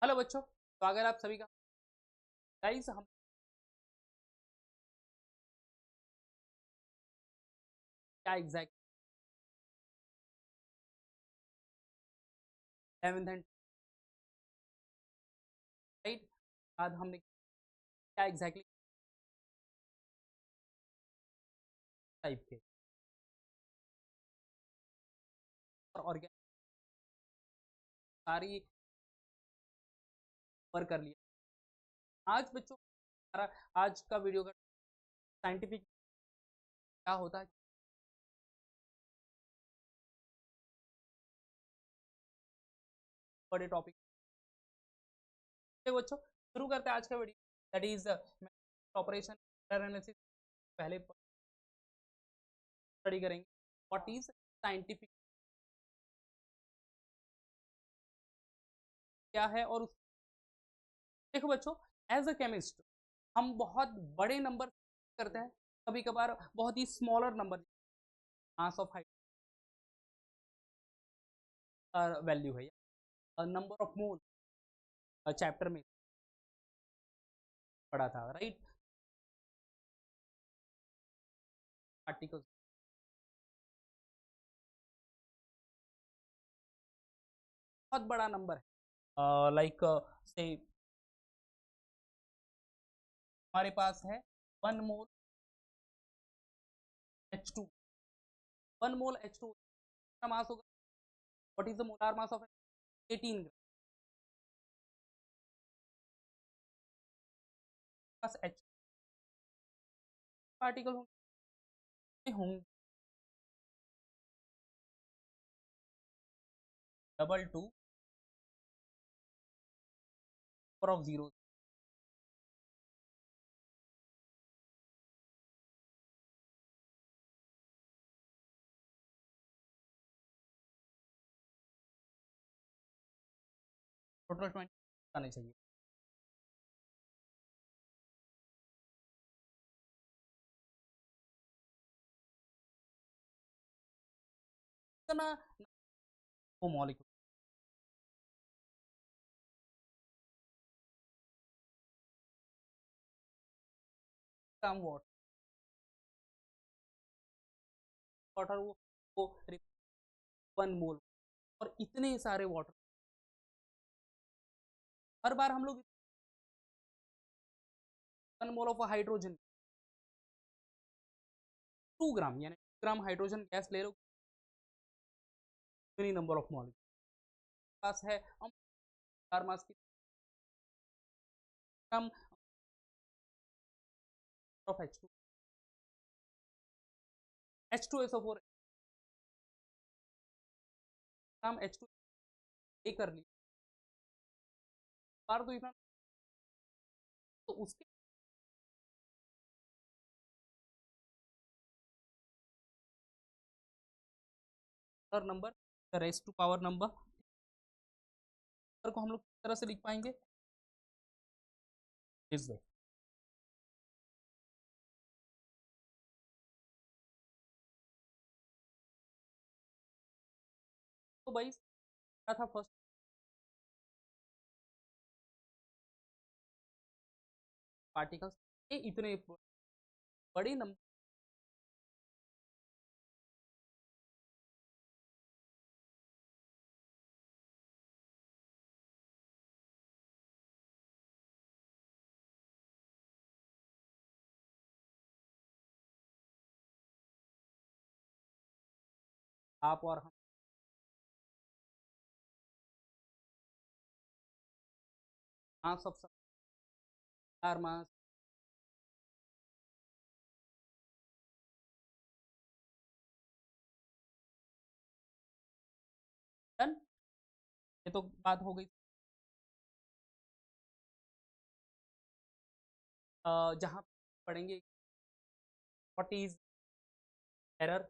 Hello बच्चों, स्वागत है आप सभी का। गाइस हम क्या एग्जैक्ट 11th एंड राइट बाद हमने क्या एग्जैक्टली टाइप के और क्या सारी कवर कर लिया। आज बच्चों हमारा आज का वीडियो का साइंटिफिक क्या होता है, बड़े टॉपिक। बच्चों शुरू करते हैं आज का video, that is operation analysis. पहले स्टडी करेंगे व्हाट इज साइंटिफिक क्या है। और देखो बच्चों, एज अ केमिस्ट हम बहुत बड़े नंबर करते हैं, कभी कभार बहुत ही smaller number mass of value है, नंबर ऑफ मोल चैप्टर में पढ़ा था राइट। पार्टिकल्स बहुत बड़ा नंबर है, लाइक से हमारे पास है 1 मोल H2। 1 मोल H2 का मास होगा, what is the molar mass of 18 gram. पास H पार्टिकल होंगे double two power of zero, total 20 आने चाहिए। इतना वो मॉलिक्यूल ग्राम वाटर वो 1 मोल और इतने सारे वाटर हर बार हम लोग 1 मोल ऑफ हाइड्रोजन 2 ग्राम यानी 2 ग्राम हाइड्रोजन गैस ले लो, नंबर ऑफ मॉलिक्यूल पास है हम चार मास की कम ऑफ H2SO4 ग्राम H2 ए कर लिया बार तो इतना, तो उसके number raise to power number को हम लोग किस तरह से लिख पाएंगे इस वे। तो भाई क्या था फर्स्ट पार्टिकल्स ये इतने बड़े नंबर आप और हम मास ऑफ चार मास डन। ये तो बात हो गई। जहाँ पढ़ेंगे व्हाट इज एरर।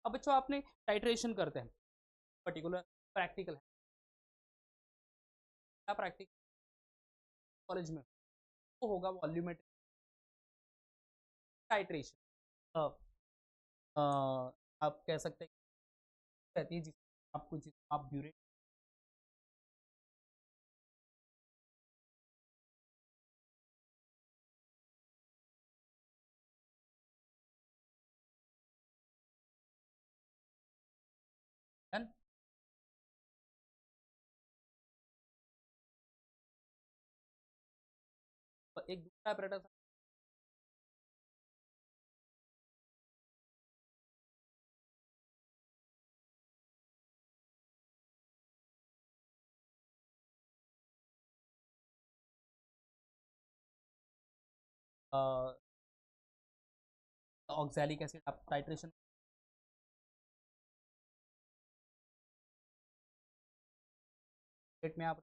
अब बच्चों आपने टाइट्रेशन करते हैं पर्टिकुलर प्रैक्टिकल है, क्या प्रैक्टिकल कॉलेज में वो होगा वॉल्यूमेट्रिक टाइट्रेशन। आप कह सकते हैं रहती है आपको आप ब्यूरेट डन। एक दूसरा apparatus ऑक्सैलिक एसिड आप टाइट्रेशन में आप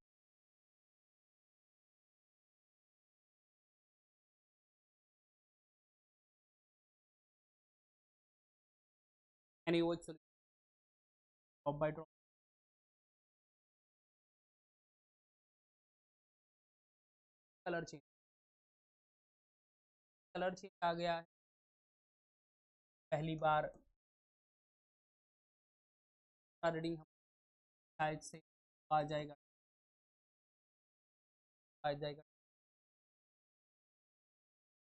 NaOH drop by drop colour change आ गया है पहली बार रीडिंग शायद से आ जाएगा आ जाएगा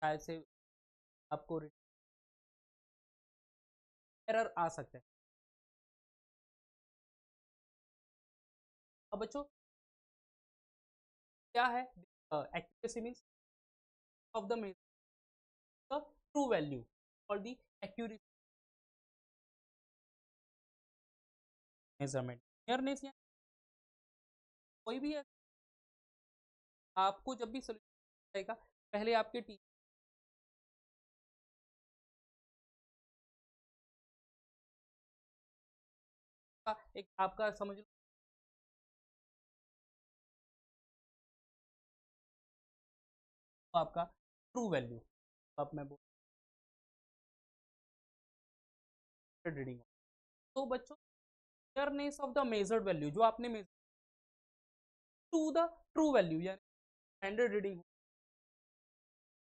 शायद से आपको एरर आ सकता है। अब बच्चों क्या है accuracy means of the true value और द एक्यूरेसी मेजरमेंट नियरनेस या कोई भी है आपको जब भी सोल्यूशन आएगा पहले आपके टी का एक आपका समझ लो आपका ट्रू वैल्यू अब मैं बोल रीडिंग तो बच्चों nearness of the measured value जो आपने measure to the true value यानी standard reading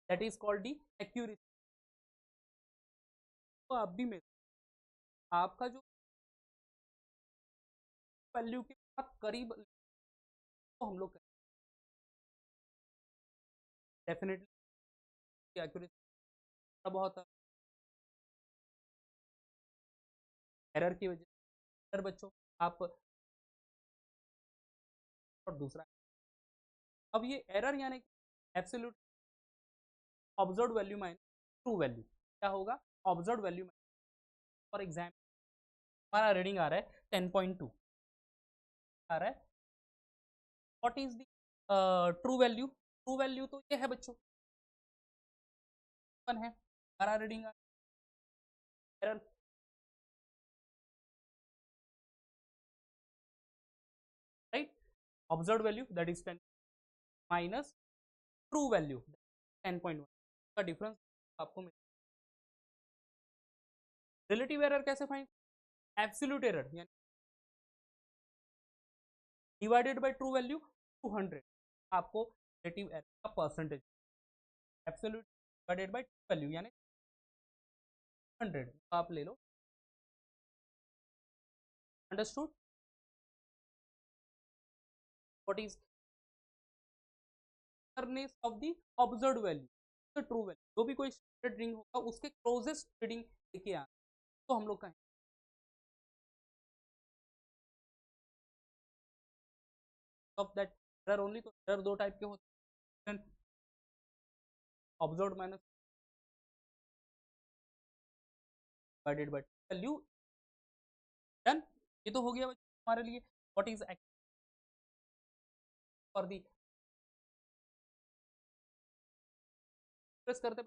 that is called the accuracy. तो आप भी मेजर आपका जो वैल्यू के बहुत करीब तो हम लोग डेफिनेटली एक्यूरेसी बहुत एरर की वजह से बच्चों आप और दूसरा अब ये एरर यानी absolute observe value minus true value क्या होगा ऑब्जर्व वैल्यू फॉर एग्जाम्पल हमारा रीडिंग आ रहा है 10.2 आ रहा है what is the true value तो ये है बच्चों है हमारा reading error right observe value that is 10 minus true value 10.1 का डिफरेंस आपको मिल रिलेटिव एरर कैसे फाइंड एब्सोल्यूट एरर यानी डिवाइडेड बाय ट्रू वैल्यू 200 आपको रिलेटिव एरर का percentage absolute divided by true value यानी 100 आप ले लो understood what is nearness of the observed value the true value जो भी कोई स्टैंडर्ड रीडिंग होगा उसके क्लोजेस्ट रीडिंग लेके आना तो हम लोग कहें ऑफ दैट एरर ओनली तो एरर दो टाइप के होते हैं observed minus divided by value done. ये तो हो गया हमारे लिए what is for the press करते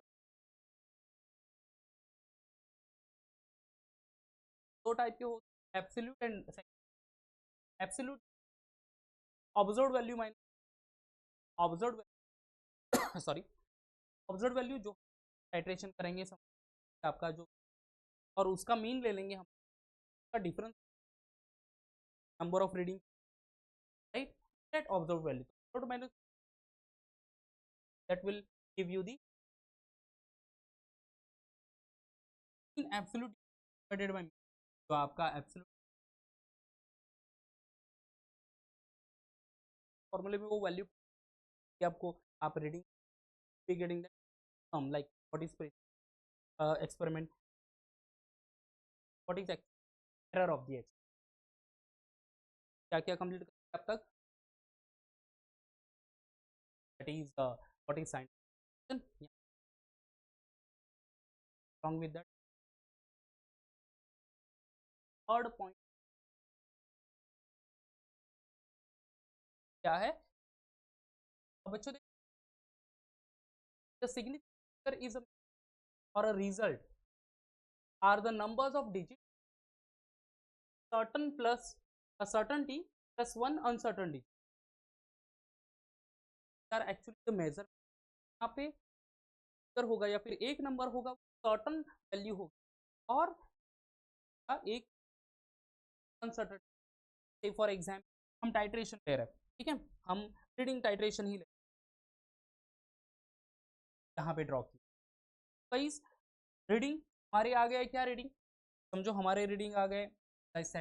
दो टाइप के होते हैं absolute and absolute observed value minus observed sorry observed value जो टाइट्रेशन करेंगे आपका जो और उसका मीन ले लेंगे हम का difference number of reading right that observe value तो minus that will give you the in absolute divided by जो आपका एब्सोल्यूट फॉर्मूले में वो वैल्यू कि आपको आप reading getting that like what is experiment, what is error of the x, क्या क्या कंप्लीट करेंगे अब तक, that is what is science along with that third point क्या है। अब बच्चों the significant is a or a result are the numbers of digits certain plus a certainty plus one uncertainty are actually the measure। यहाँ पे अगर होगा या फिर एक नंबर होगा सर्टन वैल्यू होगी और एक अनसर्टन। फॉर एग्जाम्पल हम टाइट्रेशन ले रहे हैं, ठीक है, हम रीडिंग टाइट्रेशन ही ले यहाँ पे ड्रॉ की गाइस। रीडिंग हमारे आ गया क्या, रीडिंग समझो हमारे रीडिंग आ गए 10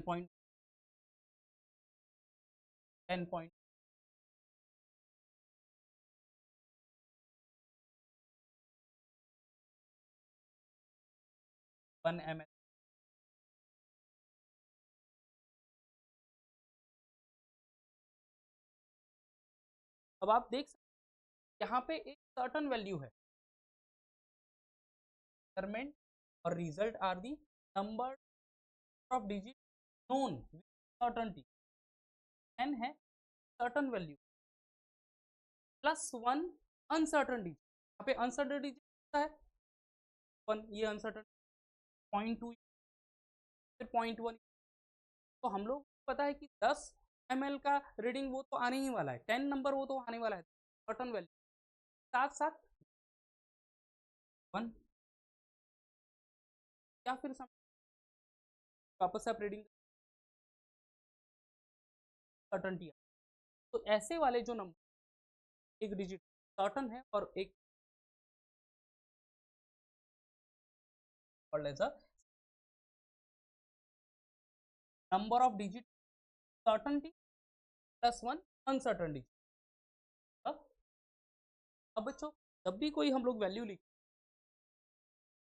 पॉइंट 10 पॉइंट 1 ml। अब आप देख सकते यहाँ पे एक सर्टन वैल्यू है, मेजरमेंट और result are the number of digit known with certainty. 10 है certain value plus 1 uncertain digit. यहाँ पे अनसर्टन डिजिट है 1, ये अनसर्टन 0.2 फिर 0.1। तो हम लोग पता है कि 10 ml का रीडिंग वो तो आने ही वाला है, 10 नंबर वो तो आने वाला है सर्टन वैल्यू, साथ साथ 1 या फिर वापस आप रीडिंग सर्टनटी। तो ऐसे वाले जो नंबर एक डिजिट सर्टन है और एक number of digit certainty plus 1 uncertainty. अब बच्चों जब भी कोई हम लोग वैल्यू लिख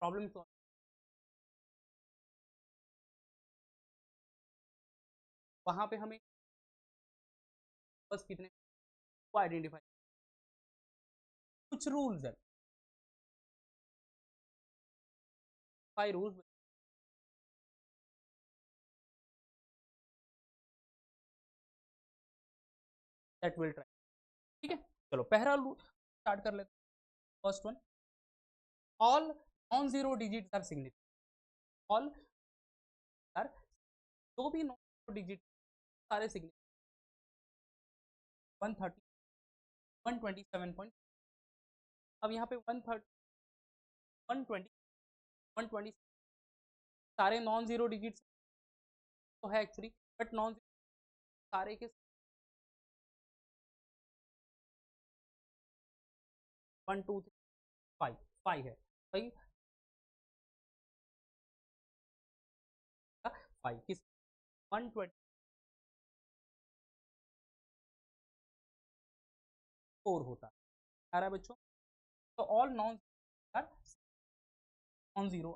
प्रॉब्लम सॉल्व, वहां पे हमें बस कितने को आइडेंटिफाई, कुछ रूल्स है, 5 रूल्स दैट विल ट्राई। ठीक है, चलो पहला रूल स्टार्ट कर लेते हैं। First one, all non zero digits are significant. All are, जो भी नॉन जीरो डिजिट सारे सिग्निफिकेंट। 130 127 अब यहाँ पे 130 120 120 सारे नॉन जीरो डिजिट्स तो है एक्चुअली, बट नॉन सारे के 1 2 3 5 5 है भाई, 5 किस 124 होता है बच्चों। तो all non non zero.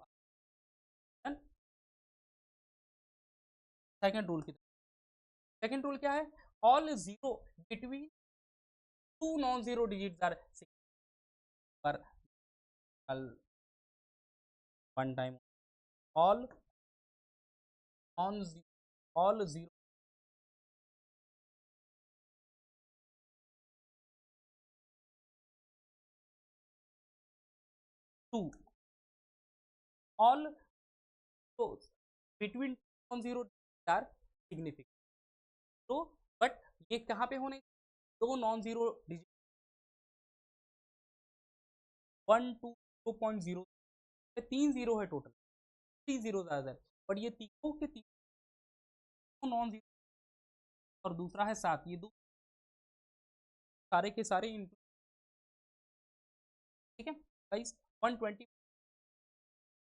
Second rule की, सेकेंड रूल क्या है, all zero between two non zero digits are पर one time all on all zero to all between non zero are significant. तो बट ये कहाँ पे होने, दो नॉन जीरो डिजिट 1 2 2.0 तीन जीरो है टोटल, 3 जीरो ज्यादा है, बट ये तीनों के तीनों नॉन जीरो और दूसरा है 7, ये दो सारे के सारे इंटू। ठीक है गाइस, 120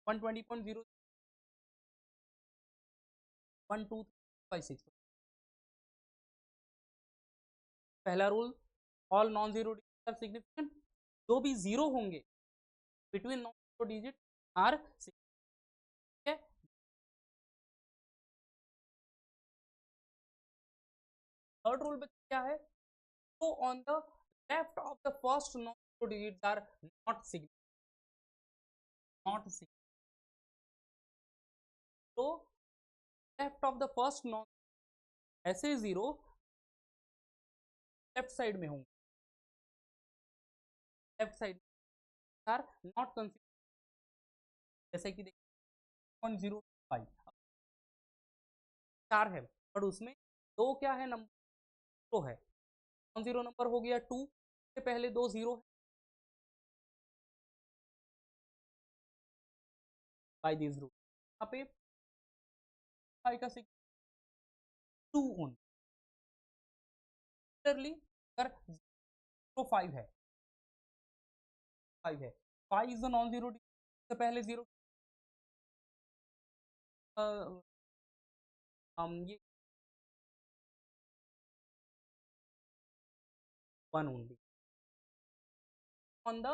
120.0 1 2 5 6 पहला rule, all non zero digit are significant, जो भी जीरो होंगे between non zero digit are significant. Third rule में क्या है, तो on the left of the first non zero digit are not significant, not significant. तो left of the first non, ऐसे zero left side में होंगे, left side are not consider, जैसे कि देखिए 0.05 4 है, बट उसमें दो क्या है नंबर, तो है नॉन जीरो नंबर हो गया 2 से पहले दो जीरो है, बाय दिस रूल यहाँ पे फाइव का सिग्निफिकेंट 2 ओनली, क्लियरली अगर 0.5 है, 5 है, 5 इज द नॉन जीरो से पहले जीरो, हम ये 1 only on the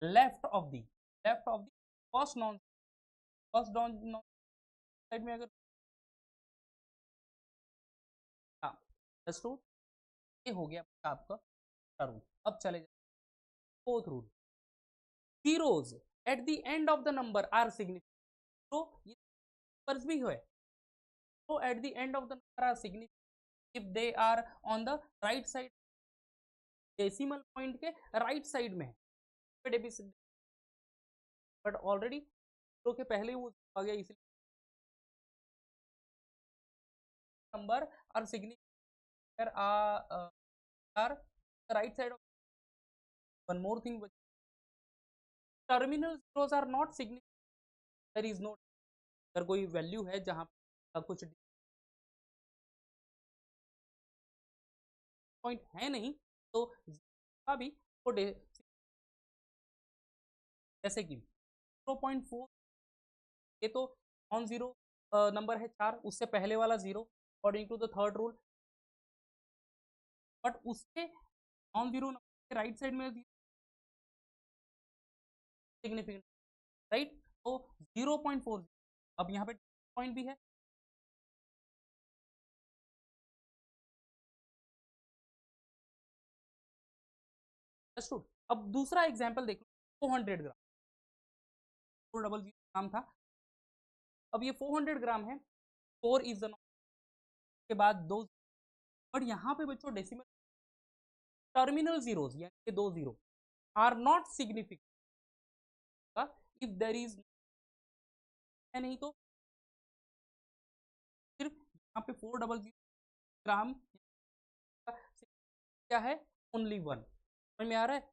left of the, left of the first non, first non side में अगर, हाँ प्लस टू, ये हो गया आपका रूल। अब चले जाए fourth rule, zeros at the end of the number are significant, तो ये नंबर्स भी है, तो at the end of the number are significant if they are on the right side, decimal point के राइट साइड में है, but already तो के पहले ही वो आ गया, इसलिए number are significant are right side of, one more thing, terminal zeros are not significant, there is no, अगर कोई वैल्यू है जहां कुछ पॉइंट है नहीं, तो का भी वो जैसे कि 0.4, ये तो नॉन जीरो नंबर है 4, उससे पहले वाला zero according to the third rule, but उसके नॉन जीरो नंबर के राइट साइड में सिग्निफिकेंट, राइट, तो 0.4, अब यहाँ पे पॉइंट भी है, अब दूसरा एग्जाम्पल देख लो, 400 ग्राम, 400 था, अब ये 400 ग्राम है, 4 इज द के बाद दो, बट यहाँ पे बच्चों डेसिमल टर्मिनल जीरोस यानी दो zero are not significant, if there is है नहीं, तो सिर्फ यहाँ पे 400 ग्राम क्या है, ओनली वन, समझ में आ रहा है,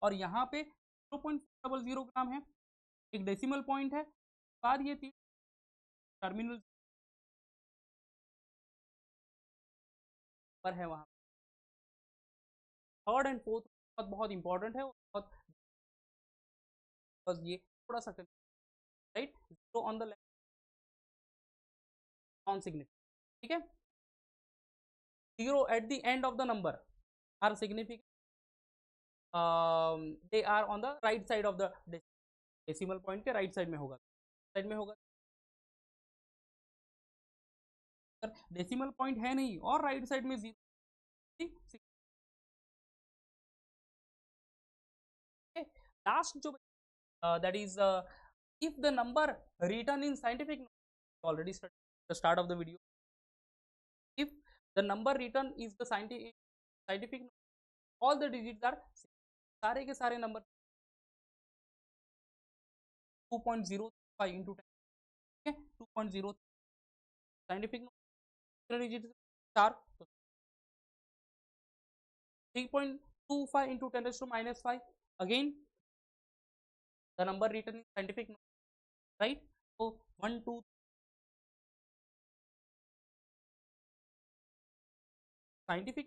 और यहाँ पे 0.400 ग्राम है, एक डेसिमल पॉइंट है, बाद ये तीन टर्मिनल पर है वहाँ, थर्ड एंड फोर्थ बहुत बहुत इंपॉर्टेंट है, बहुत, बस ये थोड़ा सा right, zero on the left non significant, ठीक है, zero at the end of the number are significant, they are on the right side of the decimal point के राइट साइड में होगा, साइड में होगा, डेसिमल पॉइंट है नहीं और राइट साइड में जीरो, लास्ट जो that is if the number written in scientific, already studied the start of the video, if the number written is the scientific all the digits are सारे के सारे number 2.05 into 10, ठीक है, 2.0 scientific digit 4, 3.25 into 10 raised to minus 5, again the number written in scientific, right, so 1 2 scientific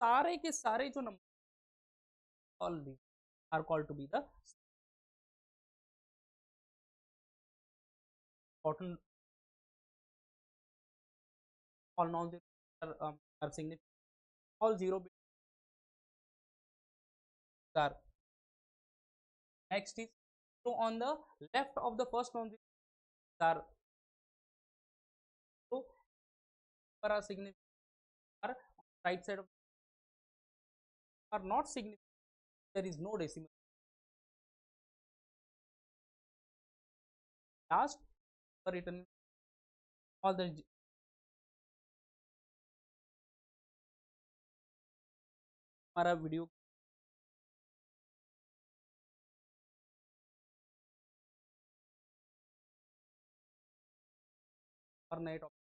सारे के सारे जो number all these are called to be the important, all non-zero are significant, all 0 bits are. Next is, so on the left of the first non-zero are 0 are significant, are on the right side of are not significant, there is no decimal. Last written all the हमारा video और नए topic